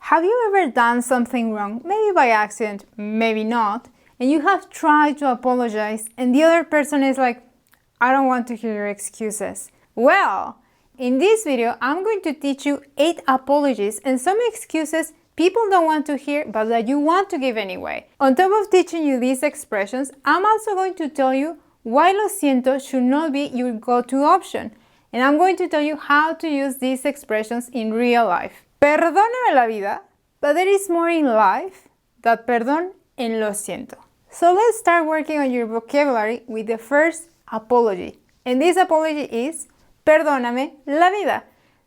Have you ever done something wrong, maybe by accident, maybe not, and you have tried to apologize and the other person is like, I don't want to hear your excuses? Well, in this video, I'm going to teach you 8 apologies and some excuses people don't want to hear but that you want to give anyway. On top of teaching you these expressions, I'm also going to tell you why lo siento should not be your go-to option. And I'm going to tell you how to use these expressions in real life. Perdóname la vida, but there is more in life than perdón en lo siento. So let's start working on your vocabulary with the first apology. And this apology is Perdóname la vida.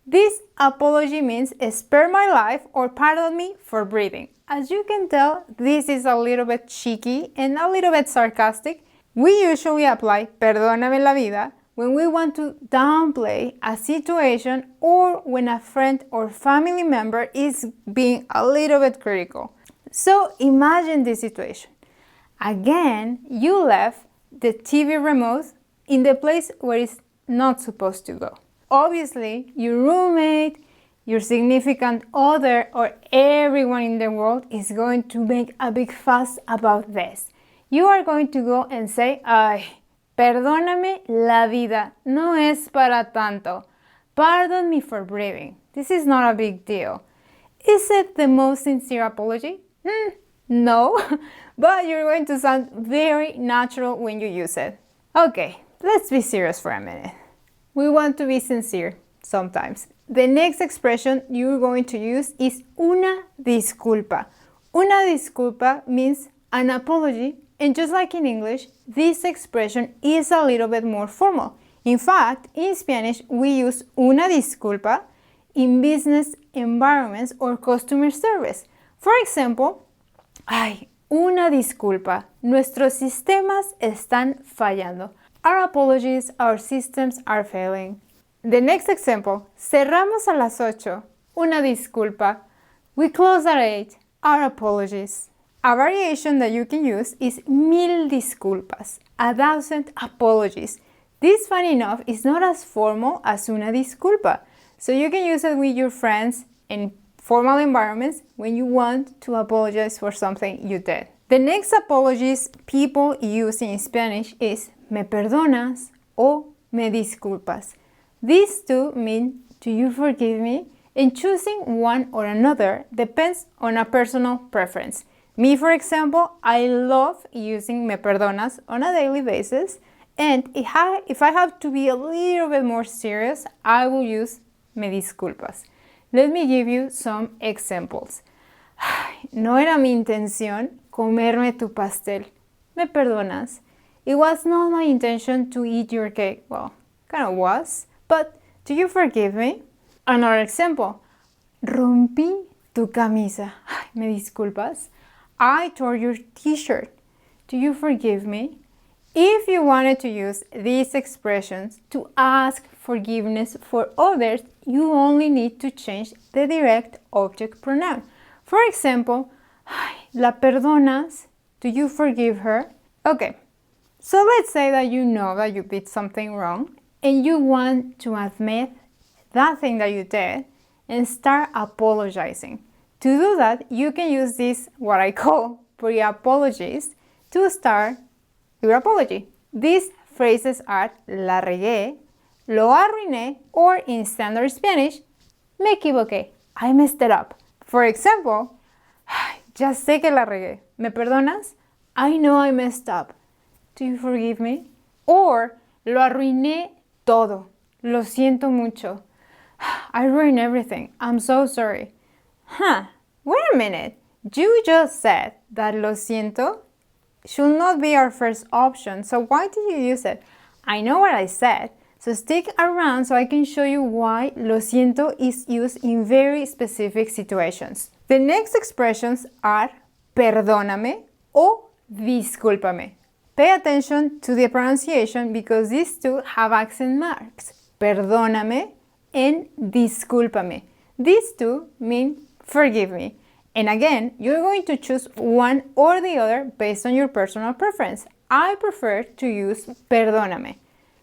This apology means spare my life or pardon me for breathing. As you can tell, this is a little bit cheeky and a little bit sarcastic. We usually apply Perdóname la vida when we want to downplay a situation or when a friend or family member is being a little bit critical. So imagine this situation. Again, you left the TV remote in the place where it's not supposed to go. Obviously, your roommate, your significant other, or everyone in the world is going to make a big fuss about this. You are going to go and say, ay, perdóname la vida, no es para tanto. Pardon me for breathing. This is not a big deal. Is it the most sincere apology? No, but you're going to sound very natural when you use it. Okay, let's be serious for a minute. We want to be sincere sometimes. The next expression you're going to use is una disculpa. Una disculpa means an apology, and just like in English, this expression is a little bit more formal. In fact, in Spanish, we use una disculpa in business environments or customer service. For example, ay, una disculpa, nuestros sistemas están fallando. Our apologies, our systems are failing. The next example, cerramos a las 8, una disculpa. We close at 8, our apologies. A variation that you can use is mil disculpas, 1,000 apologies. This, funny enough, is not as formal as una disculpa. So you can use it with your friends in formal environments when you want to apologize for something you did. The next apologies people use in Spanish is me perdonas o me disculpas. These two mean do you forgive me? And choosing one or another depends on a personal preference. Me, for example, I love using me perdonas on a daily basis, and if I have to be a little bit more serious, I will use me disculpas. Let me give you some examples. No era mi intención comerme tu pastel. ¿Me perdonas? It was not my intention to eat your cake. Well, kind of was, but do you forgive me? Another example. Rompí tu camisa. ¿Me disculpas? I tore your t-shirt. Do you forgive me? If you wanted to use these expressions to ask forgiveness for others, you only need to change the direct object pronoun. For example, ¿la perdonas? Do you forgive her? Okay, so let's say that you know that you did something wrong and you want to admit that thing that you did and start apologizing. To do that, you can use this, what I call preapologies, to start your apology. These phrases are la regué, lo arruiné, or in standard Spanish, me equivoqué, I messed it up. For example, ya sé que la regué, ¿me perdonas? I know I messed up. Do you forgive me? Or, lo arruiné todo, lo siento mucho. I ruined everything, I'm so sorry. Wait a minute, you just said that lo siento should not be our first option, so why did you use it? I know what I said, so stick around so I can show you why lo siento is used in very specific situations. The next expressions are perdóname o discúlpame. Pay attention to the pronunciation because these two have accent marks. Perdóname and discúlpame. These two mean forgive me. And again, you're going to choose one or the other based on your personal preference. I prefer to use perdóname.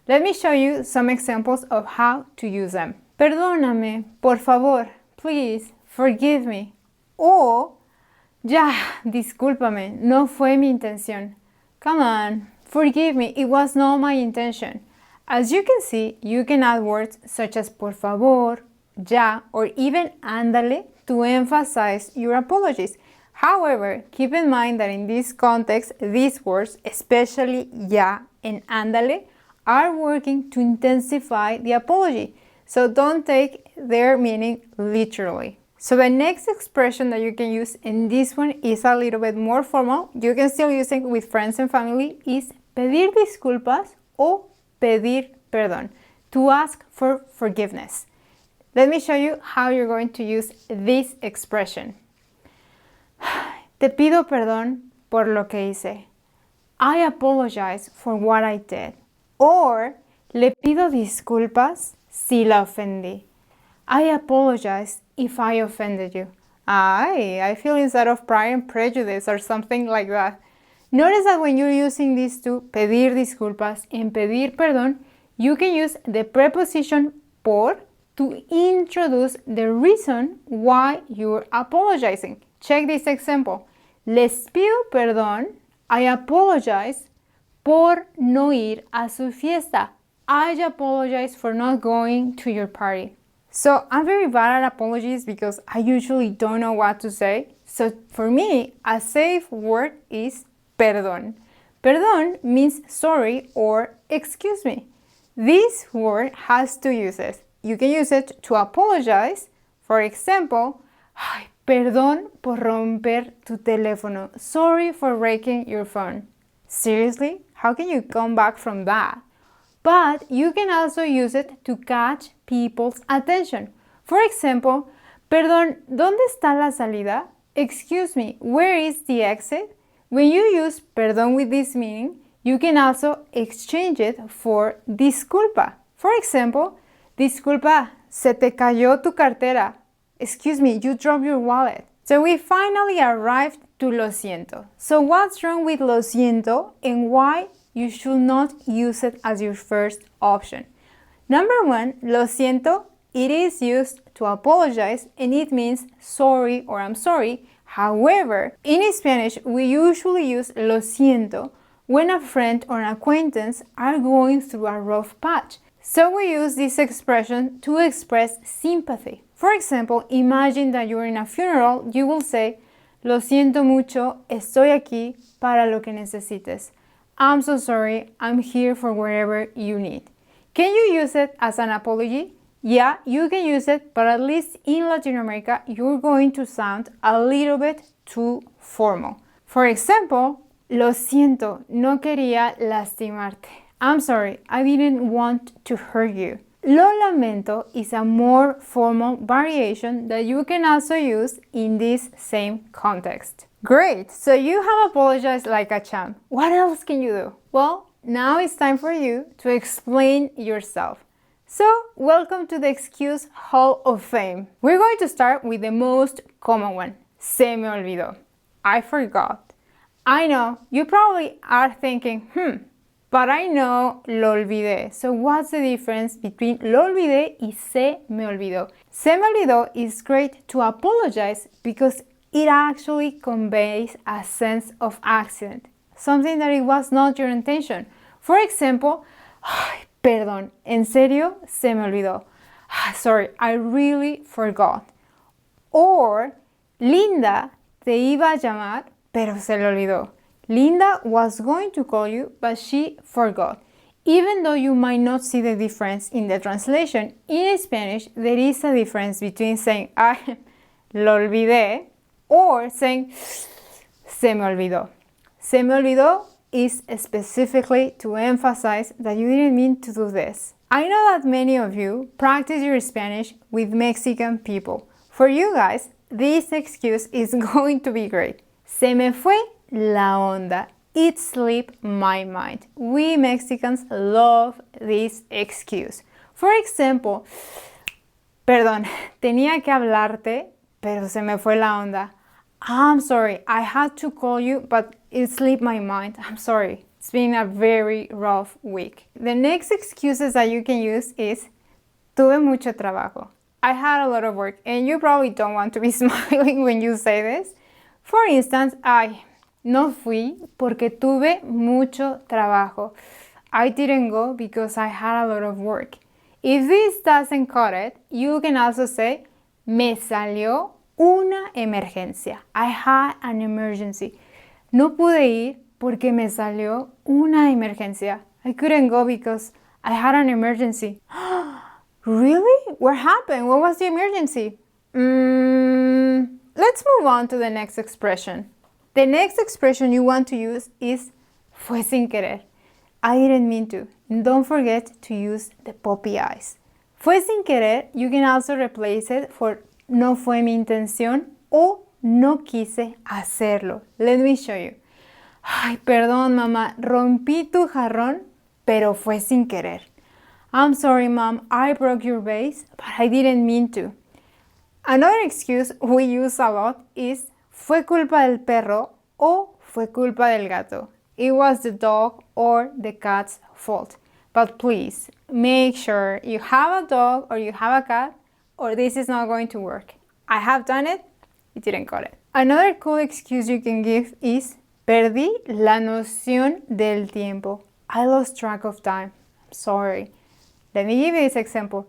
Let me show you some examples of how to use them. Perdóname, por favor, please, forgive me. O, ya, discúlpame, no fue mi intención. Come on, forgive me, it was not my intention. As you can see, you can add words such as por favor, ya, or even ándale to emphasize your apologies. However, keep in mind that in this context, these words, especially ya and ándale, are working to intensify the apology. So don't take their meaning literally. So the next expression that you can use, and this one is a little bit more formal, you can still use it with friends and family, is pedir disculpas o pedir perdón, to ask for forgiveness. Let me show you how you're going to use this expression. Te pido perdón por lo que hice. I apologize for what I did. Or, le pido disculpas si la ofendí. I apologize if I offended you. I feel instead of Pride and Prejudice or something like that. Notice that when you're using these two, pedir disculpas and pedir perdón, you can use the preposition por to introduce the reason why you're apologizing. Check this example. Les pido perdón. I apologize por no ir a su fiesta. I apologize for not going to your party. So I'm very bad at apologies because I usually don't know what to say. So for me, a safe word is perdón. Perdón means sorry or excuse me. This word has two uses. You can use it to apologize. For example, ay, perdón por romper tu teléfono. Sorry for breaking your phone. Seriously? How can you come back from that? But you can also use it to catch people's attention. For example, perdón, ¿dónde está la salida? Excuse me, where is the exit? When you use perdón with this meaning, you can also exchange it for disculpa. For example, disculpa, se te cayó tu cartera. Excuse me, you dropped your wallet. So we finally arrived to lo siento. So what's wrong with lo siento and why you should not use it as your first option? Number one, lo siento, it is used to apologize and it means sorry or I'm sorry. However, in Spanish, we usually use lo siento when a friend or an acquaintance are going through a rough patch. So we use this expression to express sympathy. For example, imagine that you're in a funeral, you will say, lo siento mucho, estoy aquí para lo que necesites. I'm so sorry, I'm here for whatever you need. Can you use it as an apology? Yeah, you can use it, but at least in Latin America, you're going to sound a little bit too formal. For example, lo siento, no quería lastimarte. I'm sorry, I didn't want to hurt you. Lo lamento is a more formal variation that you can also use in this same context. Great, so you have apologized like a champ. What else can you do? Well, now it's time for you to explain yourself. So, welcome to the Excuse Hall of Fame. We're going to start with the most common one. Se me olvidó. I forgot. I know, you probably are thinking, but I know lo olvidé. So what's the difference between lo olvidé y se me olvidó? Se me olvidó is great to apologize because it actually conveys a sense of accident, something that it was not your intention. For example, ay, perdón, en serio, se me olvidó. Sorry, I really forgot. Or, Linda te iba a llamar, pero se le olvidó. Linda was going to call you, but she forgot. Even though you might not see the difference in the translation, in Spanish, there is a difference between saying, lo olvidé, or saying, se me olvidó. Se me olvidó is specifically to emphasize that you didn't mean to do this. I know that many of you practice your Spanish with Mexican people. For you guys, this excuse is going to be great. Se me fue la onda. It slipped my mind. We Mexicans love this excuse. For example, perdón, tenía que hablarte, pero se me fue la onda. I'm sorry, I had to call you, but it slipped my mind. I'm sorry. It's been a very rough week. The next excuses that you can use is tuve mucho trabajo. I had a lot of work, and you probably don't want to be smiling when you say this. For instance, ay, no fui porque tuve mucho trabajo. I didn't go because I had a lot of work. If this doesn't cut it, you can also say, me salió una emergencia. I had an emergency. No pude ir porque me salió una emergencia. I couldn't go because I had an emergency. Really? What happened? What was the emergency? Let's move on to the next expression. The next expression you want to use is fue sin querer. I didn't mean to. And don't forget to use the puppy eyes. Fue sin querer, you can also replace it for no fue mi intención o no quise hacerlo. Let me show you. Ay, perdón, mamá, rompí tu jarrón, pero fue sin querer. I'm sorry, Mom, I broke your vase, but I didn't mean to. Another excuse we use a lot is fue culpa del perro o fue culpa del gato. It was the dog or the cat's fault. But please, make sure you have a dog or you have a cat or this is not going to work. I have done it, it didn't cut it. Another cool excuse you can give is perdí la noción del tiempo. I lost track of time. I'm sorry. Let me give you this example.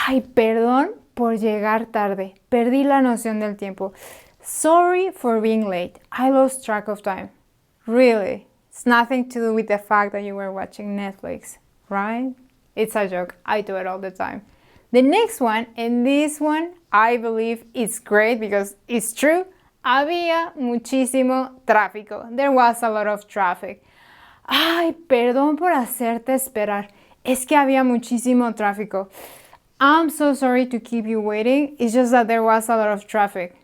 Ay, perdón por llegar tarde. Perdí la noción del tiempo. Sorry for being late. I lost track of time. Really? It's nothing to do with the fact that you were watching Netflix, right? It's a joke. I do it all the time. The next one, and this one, I believe it's great because it's true. Había muchísimo tráfico. There was a lot of traffic. Ay, perdón por hacerte esperar. Es que había muchísimo tráfico. I'm so sorry to keep you waiting. It's just that there was a lot of traffic.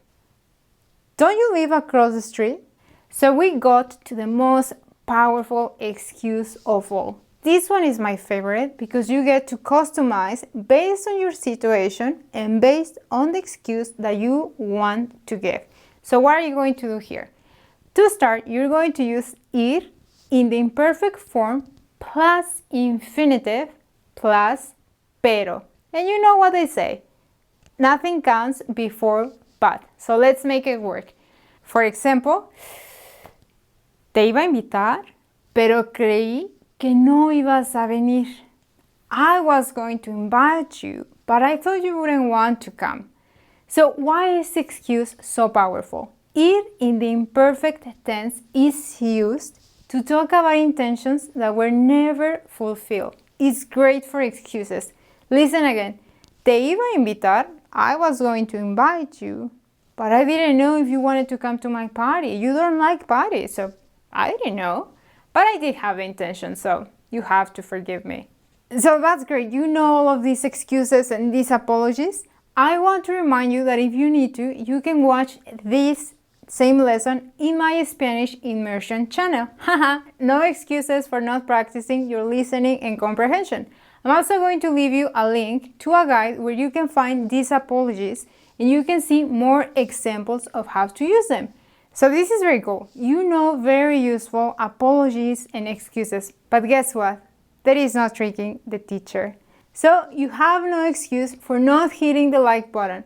Don't you live across the street? So we got to the most powerful excuse of all. This one is my favorite because you get to customize based on your situation and based on the excuse that you want to give. So what are you going to do here? To start, you're going to use ir in the imperfect form plus infinitive plus pero. And you know what they say. Nothing counts before but. So let's make it work. For example, te iba a invitar, pero creí que no ibas a venir. I was going to invite you, but I thought you wouldn't want to come. So why is the excuse so powerful? Ir in the imperfect tense is used to talk about intentions that were never fulfilled. It's great for excuses. Listen again. Te iba a invitar. I was going to invite you, but I didn't know if you wanted to come to my party. You don't like parties, so I didn't know. But I did have the intention, so you have to forgive me. So that's great. You know all of these excuses and these apologies. I want to remind you that if you need to, you can watch this same lesson in my Spanish immersion channel. Haha, no excuses for not practicing your listening and comprehension. I'm also going to leave you a link to a guide where you can find these apologies and you can see more examples of how to use them. So this is very cool. You know very useful apologies and excuses, but guess what? That is not tricking the teacher. So you have no excuse for not hitting the like button.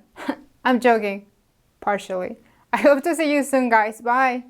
I'm joking, partially. I hope to see you soon, guys. Bye!